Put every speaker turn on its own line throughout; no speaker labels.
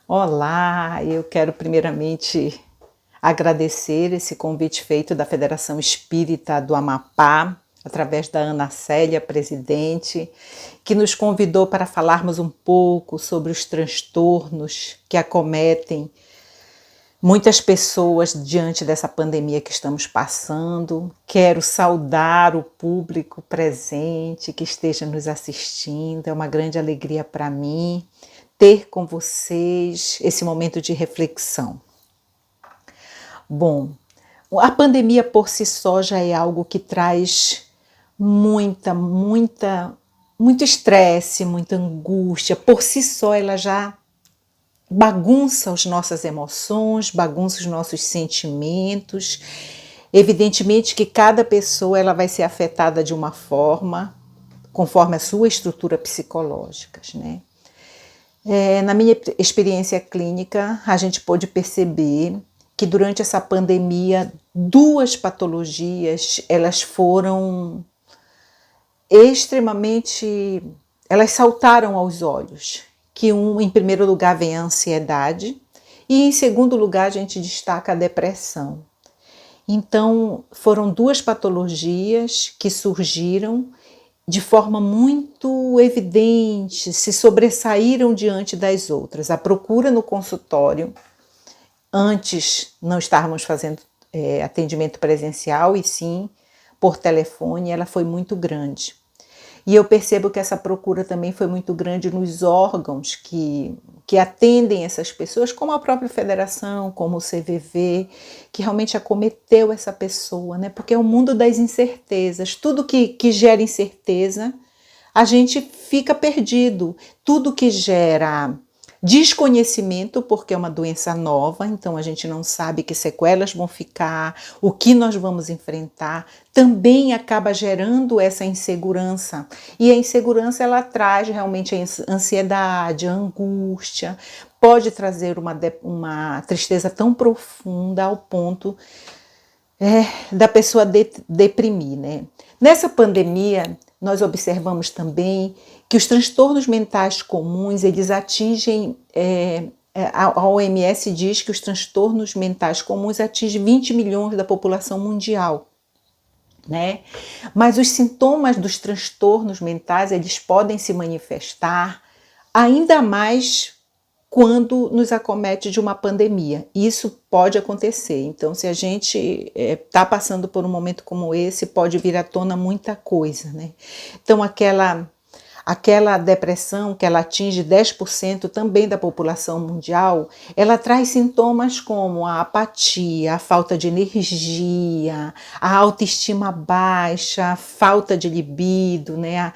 Olá, eu quero primeiramente agradecer esse convite feito da Federação Espírita do Amapá, através da Ana Célia, presidente, que nos convidou para falarmos um pouco sobre os transtornos que acometem muitas pessoas diante dessa pandemia que estamos passando. Quero saudar o público presente que esteja nos assistindo, é uma grande alegria para mim ter com vocês esse momento de reflexão. Bom, a pandemia por si só já é algo que traz muito estresse, muita angústia. Por si só ela já bagunça as nossas emoções, bagunça os nossos sentimentos. Evidentemente que cada pessoa ela vai ser afetada de uma forma, conforme a sua estrutura psicológica, né? Na minha experiência clínica, a gente pôde perceber que durante essa pandemia, duas patologias, elas foram extremamente, elas saltaram aos olhos. Que em primeiro lugar vem a ansiedade e em segundo lugar a gente destaca a depressão. Então foram duas patologias que surgiram de forma muito evidente, se sobressaíram diante das outras. A procura no consultório, antes não estávamos fazendo atendimento presencial e sim por telefone, ela foi muito grande. E eu percebo que essa procura também foi muito grande nos órgãos que atendem essas pessoas, como a própria federação, como o CVV, que realmente acometeu essa pessoa, né? Porque é o mundo das incertezas. Tudo que gera incerteza, a gente fica perdido. Tudo que gera desconhecimento, porque é uma doença nova, então a gente não sabe que sequelas vão ficar, o que nós vamos enfrentar, também acaba gerando essa insegurança. E a insegurança ela traz realmente a ansiedade, a angústia, pode trazer uma tristeza tão profunda ao ponto da pessoa deprimir, né? Nessa pandemia, nós observamos também que os transtornos mentais comuns, eles atingem, a OMS diz que os transtornos mentais comuns atingem 20 milhões da população mundial, né? Mas os sintomas dos transtornos mentais, eles podem se manifestar ainda mais quando nos acomete de uma pandemia. Isso pode acontecer. Então, se a gente está passando por um momento como esse, pode vir à tona muita coisa, né? Então, aquela depressão que ela atinge 10% também da população mundial, ela traz sintomas como a apatia, a falta de energia, a autoestima baixa, a falta de libido, né?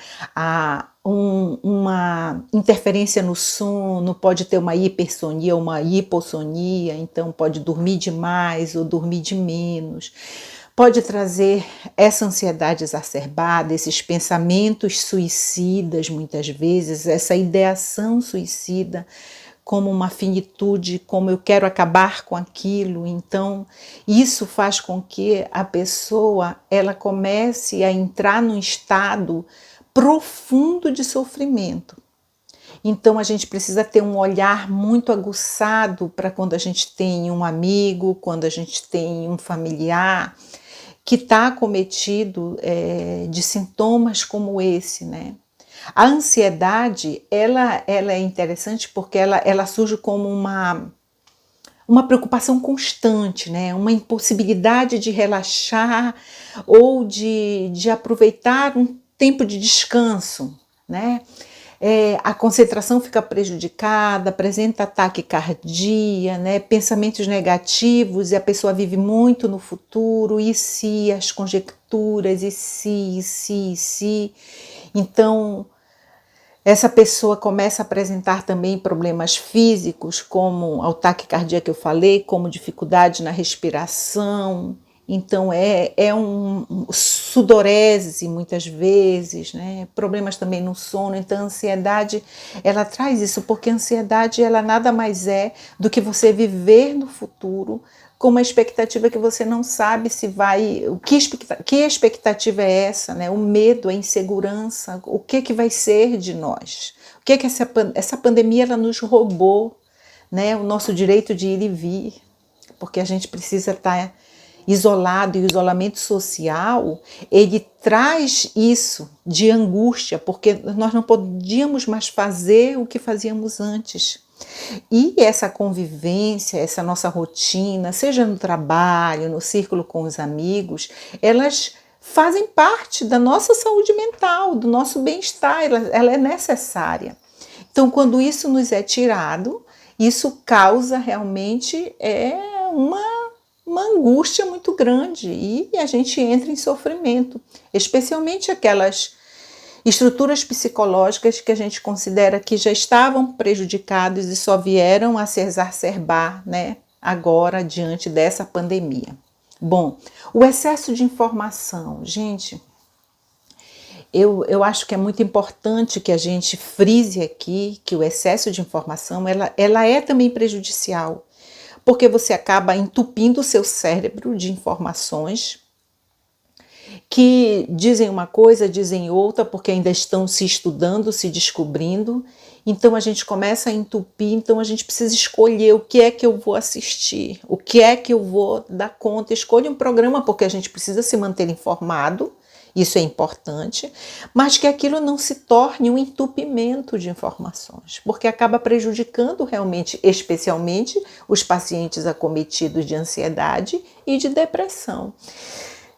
Uma interferência no sono, pode ter uma hipersonia ou uma hipossonia, então pode dormir demais ou dormir de menos. Pode trazer essa ansiedade exacerbada, esses pensamentos suicidas muitas vezes, essa ideação suicida como uma finitude, como eu quero acabar com aquilo. Então, isso faz com que a pessoa ela comece a entrar num estado profundo de sofrimento. Então a gente precisa ter um olhar muito aguçado para quando a gente tem um amigo, quando a gente tem um familiar que está acometido de sintomas como esse, né? A ansiedade, ela é interessante porque ela surge como uma preocupação constante, né? Uma impossibilidade de relaxar ou de aproveitar um tempo de descanso, né? A concentração fica prejudicada, apresenta taquicardia, né? Pensamentos negativos, e a pessoa vive muito no futuro, e se, as conjecturas, e se. Então, essa pessoa começa a apresentar também problemas físicos, como a taquicardia que eu falei, como dificuldade na respiração. Então sudorese muitas vezes, né? Problemas também no sono. Então a ansiedade ela traz isso, porque a ansiedade ela nada mais é do que você viver no futuro com uma expectativa que você não sabe se vai, que expectativa é essa, né? O medo, a insegurança, o que vai ser de nós? O que essa pandemia ela nos roubou, né? O nosso direito de ir e vir, porque a gente precisa estar isolado, e o isolamento social, ele traz isso de angústia, porque nós não podíamos mais fazer o que fazíamos antes. E essa convivência, essa nossa rotina, seja no trabalho, no círculo com os amigos, elas fazem parte da nossa saúde mental, do nosso bem-estar, ela é necessária. Então, quando isso nos é tirado, isso causa realmente uma angústia muito grande e a gente entra em sofrimento, especialmente aquelas estruturas psicológicas que a gente considera que já estavam prejudicadas e só vieram a se exacerbar, né, agora diante dessa pandemia. Bom, o excesso de informação, gente, eu acho que é muito importante que a gente frise aqui que o excesso de informação, ela é também prejudicial, porque você acaba entupindo o seu cérebro de informações que dizem uma coisa, dizem outra, porque ainda estão se estudando, se descobrindo. Então a gente começa a entupir, então a gente precisa escolher o que é que eu vou assistir, o que é que eu vou dar conta. Escolha um programa, porque a gente precisa se manter informado, isso é importante, mas que aquilo não se torne um entupimento de informações, porque acaba prejudicando realmente, especialmente os pacientes acometidos de ansiedade e de depressão.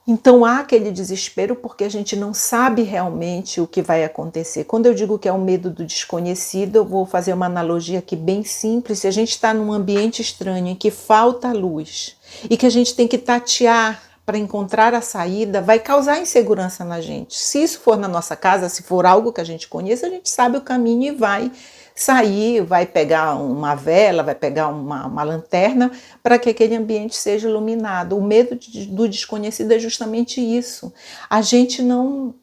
Então há aquele desespero porque a gente não sabe realmente o que vai acontecer. Quando eu digo que é o medo do desconhecido, eu vou fazer uma analogia aqui bem simples. Se a gente está num ambiente estranho em que falta luz e que a gente tem que tatear para encontrar a saída, vai causar insegurança na gente. Se isso for na nossa casa, se for algo que a gente conhece, a gente sabe o caminho e vai sair, vai pegar uma vela, vai pegar uma lanterna para que aquele ambiente seja iluminado. O medo do desconhecido é justamente isso. A gente não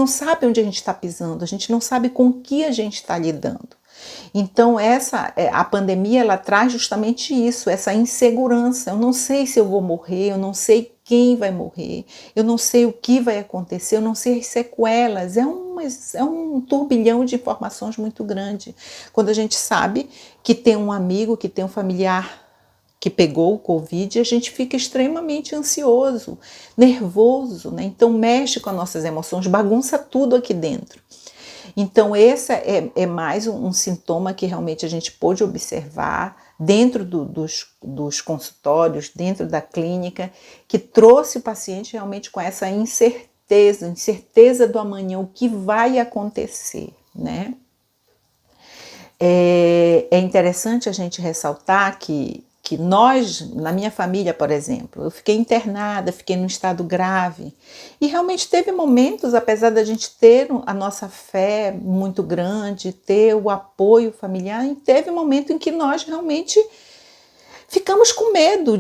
sabe onde a gente está pisando, a gente não sabe com o que a gente está lidando. Então a pandemia ela traz justamente isso, essa insegurança. Eu não sei se eu vou morrer, eu não sei quem vai morrer, eu não sei o que vai acontecer, eu não sei as sequelas. É um turbilhão de informações muito grande. Quando a gente sabe que tem um amigo, que tem um familiar que pegou o Covid, a gente fica extremamente ansioso, nervoso, né? Então mexe com as nossas emoções, bagunça tudo aqui dentro. Então esse é mais um sintoma que realmente a gente pôde observar dentro dos consultórios, dentro da clínica, que trouxe o paciente realmente com essa incerteza do amanhã, o que vai acontecer, né? É interessante a gente ressaltar que nós, na minha família, por exemplo, eu fiquei internada, fiquei num estado grave e realmente teve momentos, apesar da gente ter a nossa fé muito grande, ter o apoio familiar, e teve um momento em que nós realmente ficamos com medo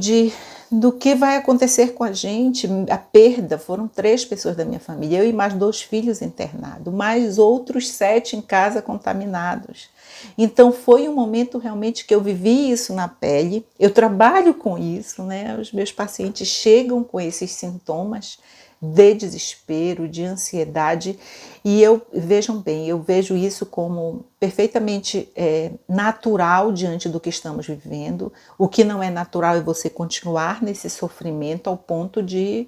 do que vai acontecer com a gente, a perda. Foram 3 pessoas da minha família, eu e mais 2 filhos internados, mais outros 7 em casa contaminados. Então foi um momento realmente que eu vivi isso na pele, eu trabalho com isso, né? Os meus pacientes chegam com esses sintomas de desespero, de ansiedade, e vejam bem, eu vejo isso como perfeitamente natural diante do que estamos vivendo. O que não é natural é você continuar nesse sofrimento ao ponto de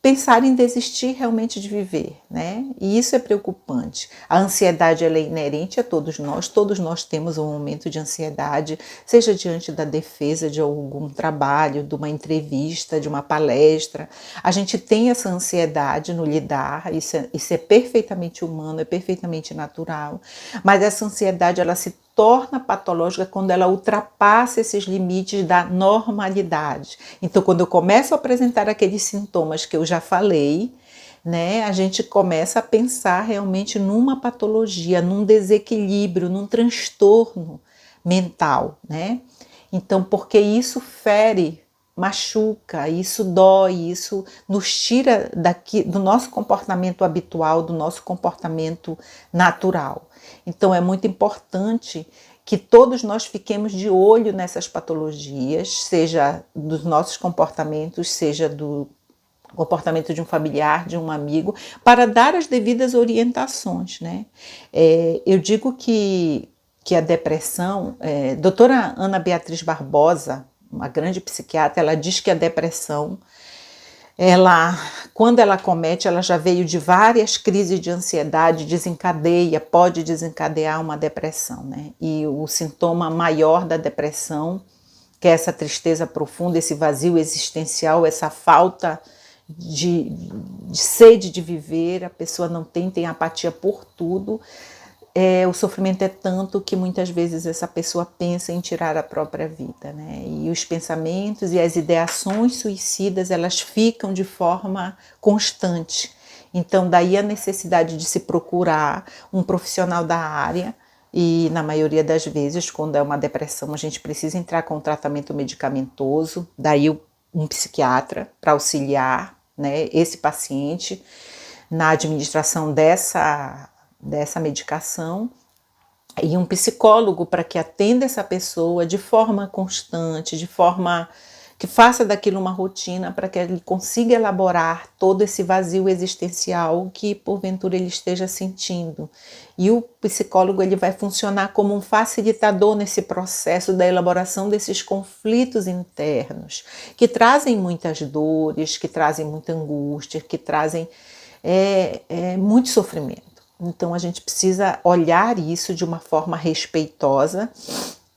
pensar em desistir realmente de viver, né? E isso é preocupante. A ansiedade ela é inerente a todos nós temos um momento de ansiedade, seja diante da defesa de algum trabalho, de uma entrevista, de uma palestra. A gente tem essa ansiedade no lidar, isso é perfeitamente humano, é perfeitamente natural, mas essa ansiedade ela se torna patológica quando ela ultrapassa esses limites da normalidade. Então, quando eu começo a apresentar aqueles sintomas que eu já falei, né, a gente começa a pensar realmente numa patologia, num desequilíbrio, num transtorno mental, né? Então, porque isso fere, machuca, isso dói, isso nos tira do nosso comportamento habitual, do nosso comportamento natural. Então é muito importante que todos nós fiquemos de olho nessas patologias, seja dos nossos comportamentos, seja do comportamento de um familiar, de um amigo, para dar as devidas orientações, né? Eu digo que a depressão, doutora Ana Beatriz Barbosa, uma grande psiquiatra, ela diz que a depressão, quando ela comete, ela já veio de várias crises de ansiedade, pode desencadear uma depressão, né? E o sintoma maior da depressão, que é essa tristeza profunda, esse vazio existencial, essa falta de sede de viver, a pessoa não tem apatia por tudo, o sofrimento é tanto que muitas vezes essa pessoa pensa em tirar a própria vida, né? E os pensamentos e as ideações suicidas, elas ficam de forma constante. Então, daí a necessidade de se procurar um profissional da área, e na maioria das vezes, quando é uma depressão, a gente precisa entrar com um tratamento medicamentoso, daí um psiquiatra para auxiliar, né, esse paciente na administração dessa medicação, e um psicólogo para que atenda essa pessoa de forma constante, de forma que faça daquilo uma rotina, para que ele consiga elaborar todo esse vazio existencial que porventura ele esteja sentindo. E o psicólogo, ele vai funcionar como um facilitador nesse processo da elaboração desses conflitos internos, que trazem muitas dores, que trazem muita angústia, que trazem muito sofrimento. Então a gente precisa olhar isso de uma forma respeitosa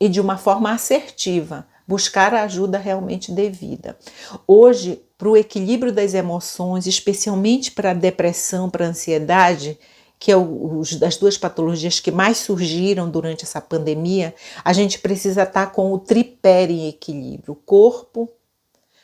e de uma forma assertiva, buscar a ajuda realmente devida. Hoje, para o equilíbrio das emoções, especialmente para a depressão, para a ansiedade, que é das duas patologias que mais surgiram durante essa pandemia, a gente precisa estar com o tripé em equilíbrio. O corpo,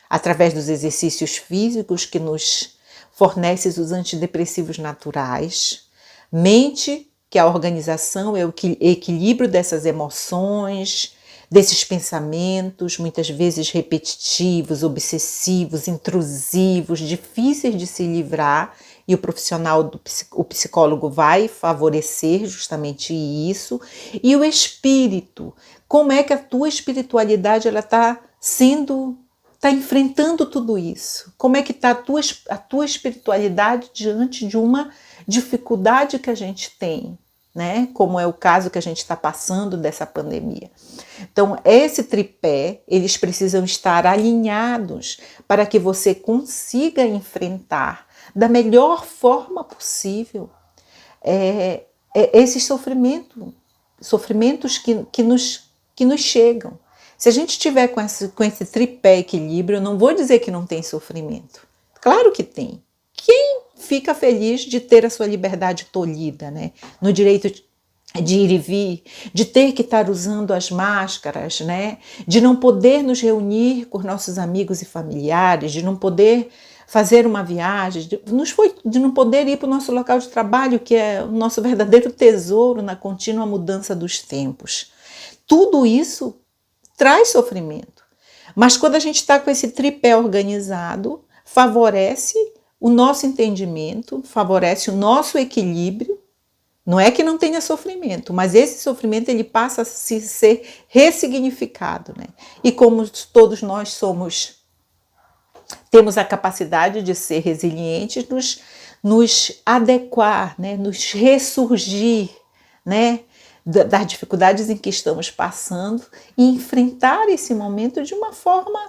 através dos exercícios físicos que nos fornecem os antidepressivos naturais. Mente, que é a organização, é o equilíbrio dessas emoções, desses pensamentos, muitas vezes repetitivos, obsessivos, intrusivos, difíceis de se livrar, e o profissional, o psicólogo, vai favorecer justamente isso. E o espírito, como é que a tua espiritualidade está enfrentando tudo isso? Como é que está a tua espiritualidade diante de uma dificuldade que a gente tem, né? Como é o caso que a gente está passando dessa pandemia. Então, esse tripé, eles precisam estar alinhados para que você consiga enfrentar da melhor forma possível esses sofrimentos que nos chegam. Se a gente estiver com esse tripé equilíbrio, eu não vou dizer que não tem sofrimento. Claro que tem. Quem fica feliz de ter a sua liberdade tolhida, né? No direito de ir e vir, de ter que estar usando as máscaras, né? De não poder nos reunir com nossos amigos e familiares, de não poder fazer uma viagem, de não poder ir para o nosso local de trabalho, que é o nosso verdadeiro tesouro na contínua mudança dos tempos. Tudo isso traz sofrimento. Mas quando a gente está com esse tripé organizado, favorece o nosso entendimento, favorece o nosso equilíbrio. Não é que não tenha sofrimento, mas esse sofrimento ele passa a ser ressignificado, né? E como todos nós temos a capacidade de ser resilientes, nos adequar, né? Nos ressurgir, né? Das dificuldades em que estamos passando e enfrentar esse momento de uma forma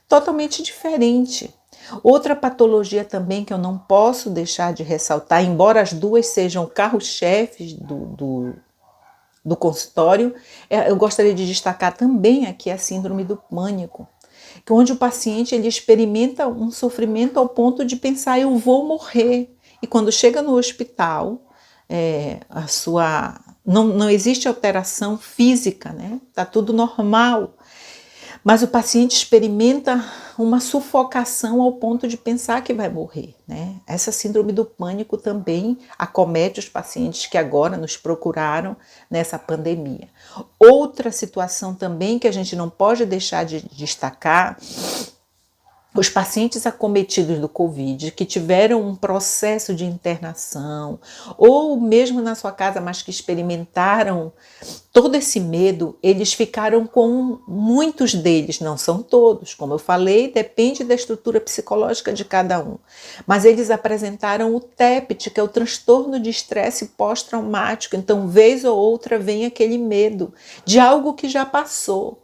totalmente diferente. Outra patologia também que eu não posso deixar de ressaltar, embora as duas sejam carro-chefes do consultório, eu gostaria de destacar também aqui a síndrome do pânico, onde o paciente ele experimenta um sofrimento ao ponto de pensar, eu vou morrer. E quando chega no hospital, não existe alteração física, né? Tá tudo normal. Mas o paciente experimenta uma sufocação ao ponto de pensar que vai morrer, né? Essa síndrome do pânico também acomete os pacientes que agora nos procuraram nessa pandemia. Outra situação também que a gente não pode deixar de destacar os pacientes acometidos do Covid, que tiveram um processo de internação, ou mesmo na sua casa, mas que experimentaram todo esse medo, eles ficaram com muitos deles, não são todos, como eu falei, depende da estrutura psicológica de cada um, mas eles apresentaram o TEPT, que é o transtorno de estresse pós-traumático, então vez ou outra vem aquele medo de algo que já passou,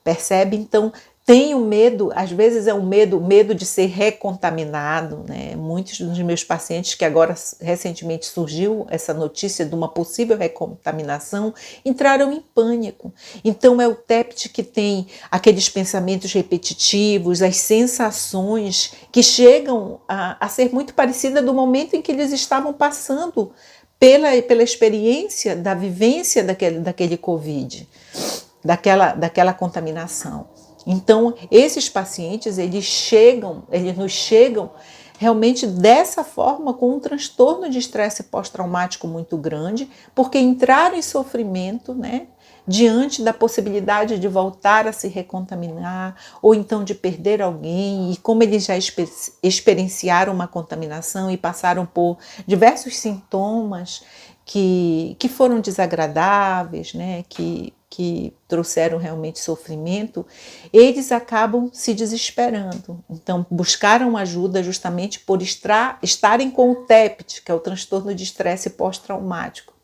percebe? Então tem o medo, às vezes é um medo de ser recontaminado, né? Muitos dos meus pacientes que agora recentemente surgiu essa notícia de uma possível recontaminação, entraram em pânico. Então é o TEPT que tem aqueles pensamentos repetitivos, as sensações que chegam a ser muito parecida do momento em que eles estavam passando pela experiência da vivência daquele Covid, daquela contaminação. Então, esses pacientes, eles nos chegam realmente dessa forma, com um transtorno de estresse pós-traumático muito grande, porque entraram em sofrimento, né, diante da possibilidade de voltar a se recontaminar, ou então de perder alguém, e como eles já experienciaram uma contaminação e passaram por diversos sintomas que foram desagradáveis, né, que trouxeram realmente sofrimento, eles acabam se desesperando. Então, buscaram ajuda justamente por estarem com o TEPT, que é o transtorno de estresse pós-traumático.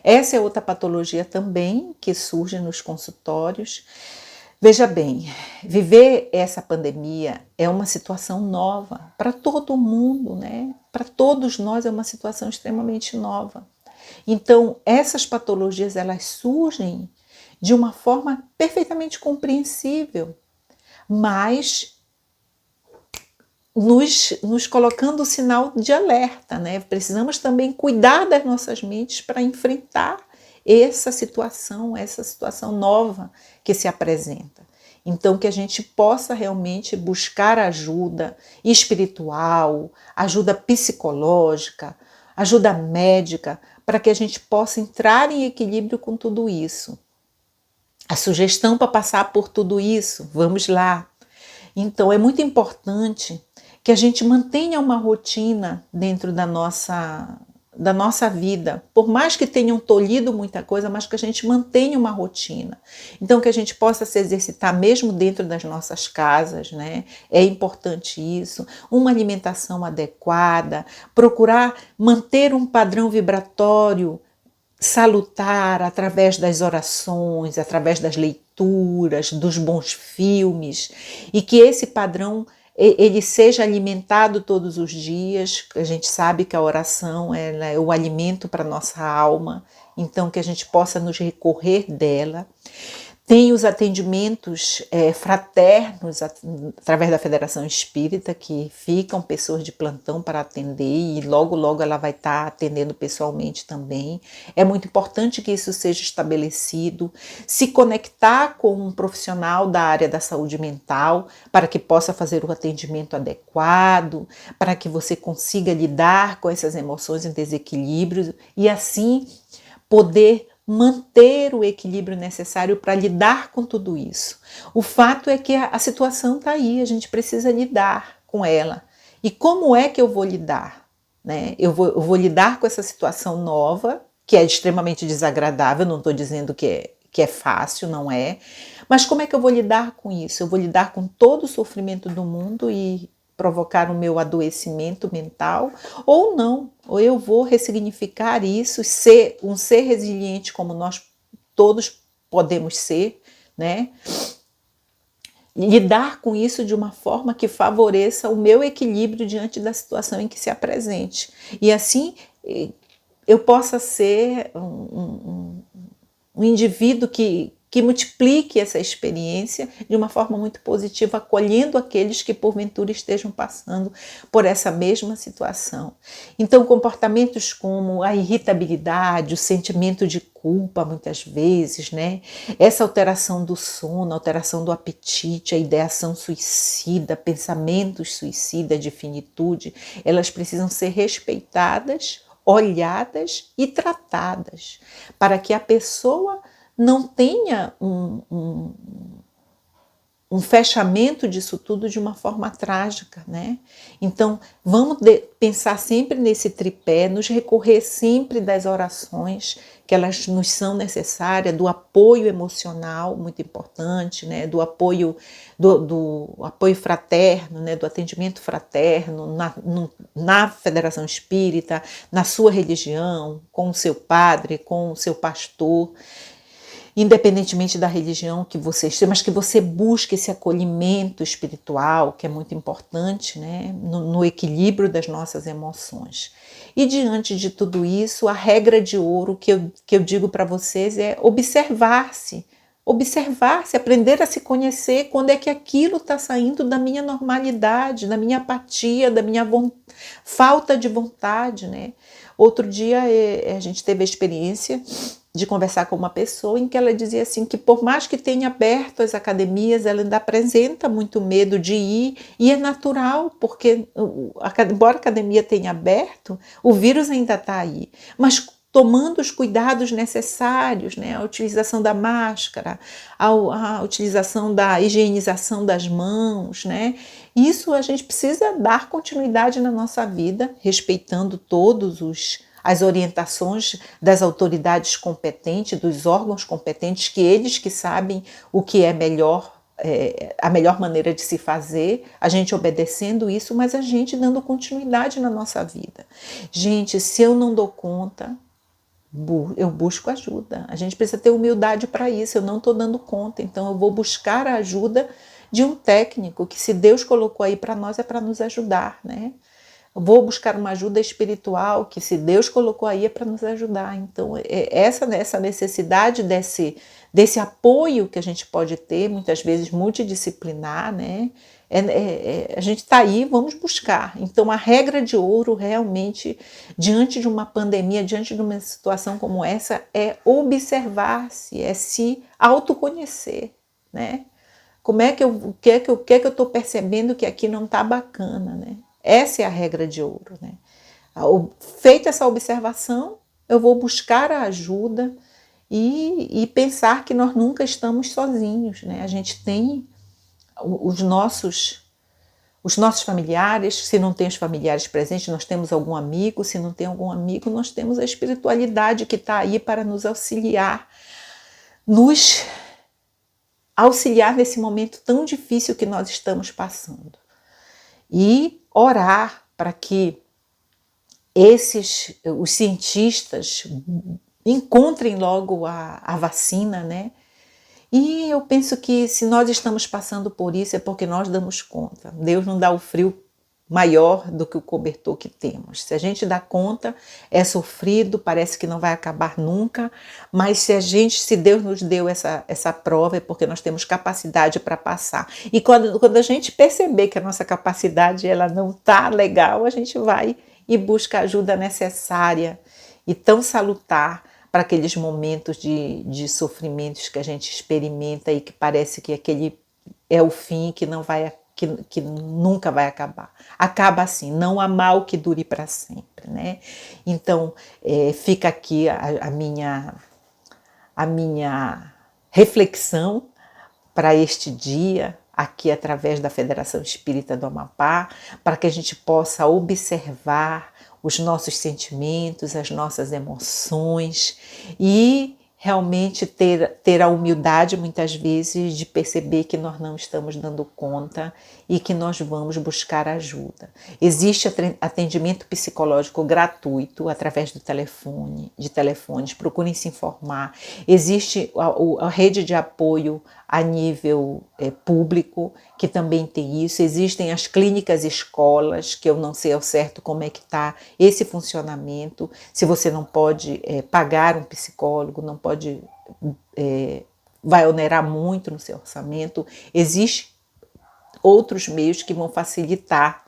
Essa é outra patologia também que surge nos consultórios. Veja bem, viver essa pandemia é uma situação nova para todo mundo, né? Para todos nós é uma situação extremamente nova. Então, essas patologias, elas surgem de uma forma perfeitamente compreensível, mas nos colocando o sinal de alerta, né? Precisamos também cuidar das nossas mentes para enfrentar essa situação nova que se apresenta. Então, que a gente possa realmente buscar ajuda espiritual, ajuda psicológica, ajuda médica, para que a gente possa entrar em equilíbrio com tudo isso. A sugestão para passar por tudo isso, vamos lá. Então, é muito importante que a gente mantenha uma rotina dentro da nossa vida, por mais que tenham tolhido muita coisa, mas que a gente mantenha uma rotina. Então, que a gente possa se exercitar mesmo dentro das nossas casas, né? É importante isso. Uma alimentação adequada, procurar manter um padrão vibratório salutar através das orações, através das leituras, dos bons filmes, e que esse padrão ele seja alimentado todos os dias. A gente sabe que a oração é o alimento para a nossa alma, então que a gente possa nos recorrer dela. Tem os atendimentos fraternos através da Federação Espírita, que ficam pessoas de plantão para atender, e logo, logo ela vai estar atendendo pessoalmente também. É muito importante que isso seja estabelecido, se conectar com um profissional da área da saúde mental, para que possa fazer o atendimento adequado, para que você consiga lidar com essas emoções em desequilíbrio e assim poder manter o equilíbrio necessário para lidar com tudo isso. O fato é que a situação está aí, a gente precisa lidar com ela. E como é que eu vou lidar? Né? Eu vou lidar com essa situação nova, que é extremamente desagradável, não estou dizendo que é fácil, não é. Mas como é que eu vou lidar com isso? Eu vou lidar com todo o sofrimento do mundo e provocar o meu adoecimento mental, ou não, ou eu vou ressignificar isso, ser um ser resiliente como nós todos podemos ser, né? Lidar com isso de uma forma que favoreça o meu equilíbrio diante da situação em que se apresente. E assim eu possa ser um indivíduo que multiplique essa experiência de uma forma muito positiva, acolhendo aqueles que porventura estejam passando por essa mesma situação. Então, comportamentos como a irritabilidade, o sentimento de culpa, muitas vezes, né? Essa alteração do sono, alteração do apetite, a ideação suicida, pensamentos suicidas de finitude, elas precisam ser respeitadas, olhadas e tratadas, para que a pessoa não tenha um fechamento disso tudo de uma forma trágica, né? Então, vamos pensar sempre nesse tripé, nos recorrer sempre das orações, que elas nos são necessárias, do apoio emocional, muito importante, né? Do apoio, do apoio fraterno, né? Do atendimento fraterno na Federação Espírita, na sua religião, com o seu padre, com o seu pastor, independentemente da religião que você esteja, mas que você busque esse acolhimento espiritual, que é muito importante, né, no equilíbrio das nossas emoções. E diante de tudo isso, a regra de ouro que eu digo para vocês é observar-se, aprender a se conhecer quando é que aquilo está saindo da minha normalidade, da minha apatia, da minha falta de vontade, né? Outro dia a gente teve a experiência de conversar com uma pessoa em que ela dizia assim que por mais que tenha aberto as academias, ela ainda apresenta muito medo de ir, e é natural, porque embora a academia tenha aberto, o vírus ainda está aí, mas tomando os cuidados necessários, né? A utilização da máscara, a utilização da higienização das mãos, né? Isso a gente precisa dar continuidade na nossa vida, respeitando as orientações das autoridades competentes, dos órgãos competentes, que eles que sabem o que é melhor, a melhor maneira de se fazer, a gente obedecendo isso, mas a gente dando continuidade na nossa vida. Gente, se eu não dou conta, eu busco ajuda. A gente precisa ter humildade para isso. Eu não estou dando conta, então eu vou buscar a ajuda de um técnico, que se Deus colocou aí para nós é para nos ajudar, né? Eu vou buscar uma ajuda espiritual, que se Deus colocou aí é para nos ajudar. Então, essa necessidade desse apoio que a gente pode ter, muitas vezes multidisciplinar, né? A gente está aí, vamos buscar. Então, a regra de ouro realmente, diante de uma pandemia, diante de uma situação como essa, é observar-se, é se autoconhecer, né? O que é que eu estou percebendo que aqui não está bacana, né? Essa é a regra de ouro, né? Feita essa observação, eu vou buscar a ajuda e pensar que nós nunca estamos sozinhos, né? A gente tem os nossos familiares. Se não tem os familiares presentes, nós temos algum amigo. Se não tem algum amigo, nós temos a espiritualidade que está aí para nos auxiliar nesse momento tão difícil que nós estamos passando. E orar para que os cientistas encontrem logo a vacina, né? E eu penso que se nós estamos passando por isso é porque nós damos conta. Deus não dá o frio maior do que o cobertor que temos. Se a gente dá conta, é sofrido, parece que não vai acabar nunca, mas se Deus nos deu essa prova é porque nós temos capacidade para passar. E quando a gente perceber que a nossa capacidade ela não está legal, a gente vai e busca a ajuda necessária e tão salutar para aqueles momentos de sofrimentos que a gente experimenta e que parece que aquele é o fim, que não vai que nunca vai acabar. Acaba assim, não há mal que dure para sempre, né? Então, fica aqui a minha reflexão para este dia, aqui através da Federação Espírita do Amapá, para que a gente possa observar os nossos sentimentos, as nossas emoções e realmente ter a humildade, muitas vezes, de perceber que nós não estamos dando conta e que nós vamos buscar ajuda. Existe atendimento psicológico gratuito através de telefones, procurem se informar. Existe a rede de apoio a nível público, que também tem isso. Existem as clínicas escolas, que eu não sei ao certo como é que está esse funcionamento. Se você não pode pagar um psicólogo, não pode, vai onerar muito no seu orçamento. Existem outros meios que vão facilitar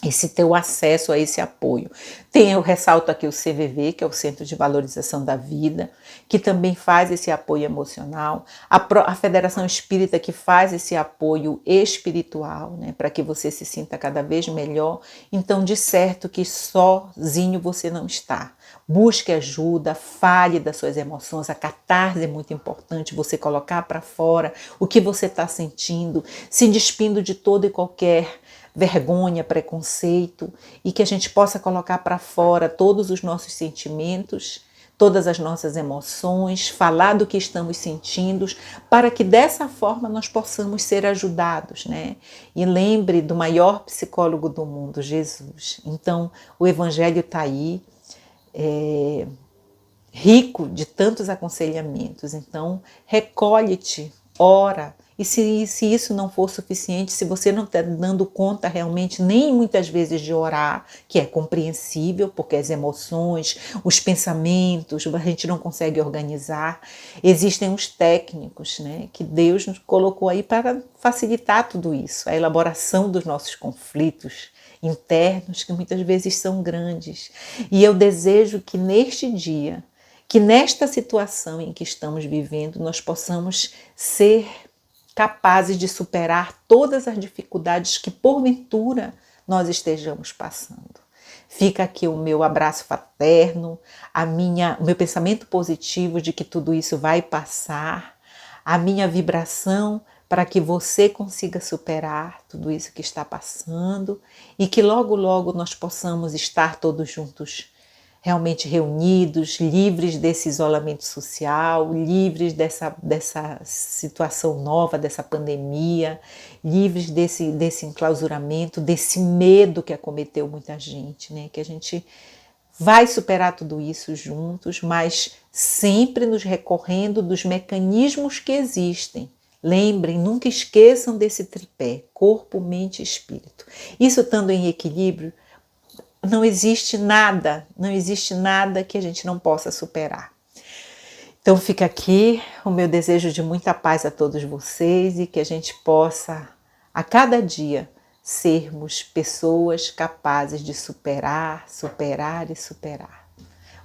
esse teu acesso a esse apoio. Eu ressalto aqui o CVV, que é o Centro de Valorização da Vida, que também faz esse apoio emocional, a Federação Espírita, que faz esse apoio espiritual, né, para que você se sinta cada vez melhor. Então, de certo que sozinho você não está. Busque ajuda, fale das suas emoções. A catarse é muito importante, você colocar para fora o que você está sentindo, se despindo de todo e qualquer vergonha, preconceito, e que a gente possa colocar para fora todos os nossos sentimentos, todas as nossas emoções, falar do que estamos sentindo, para que dessa forma nós possamos ser ajudados, né? E lembre do maior psicólogo do mundo, Jesus. Então, o Evangelho está aí, rico de tantos aconselhamentos. Então, recolhe-te, ora. E se isso não for suficiente, se você não está dando conta realmente, nem muitas vezes de orar, que é compreensível, porque as emoções, os pensamentos, a gente não consegue organizar, existem os técnicos, né, que Deus nos colocou aí para facilitar tudo isso, a elaboração dos nossos conflitos internos, que muitas vezes são grandes. E eu desejo que neste dia, que nesta situação em que estamos vivendo, nós possamos ser capazes de superar todas as dificuldades que porventura nós estejamos passando. Fica aqui o meu abraço fraterno, o meu pensamento positivo de que tudo isso vai passar, a minha vibração para que você consiga superar tudo isso que está passando e que logo, logo nós possamos estar todos juntos realmente reunidos, livres desse isolamento social, livres dessa situação nova, dessa pandemia, livres desse enclausuramento, desse medo que acometeu muita gente, né? Que a gente vai superar tudo isso juntos, mas sempre nos recorrendo dos mecanismos que existem. Lembrem, nunca esqueçam desse tripé, corpo, mente e espírito. Isso estando em equilíbrio, não existe nada que a gente não possa superar. Então fica aqui o meu desejo de muita paz a todos vocês e que a gente possa, a cada dia, sermos pessoas capazes de superar, superar e superar.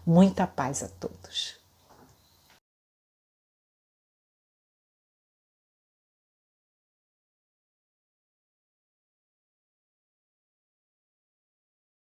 Muita paz a todos.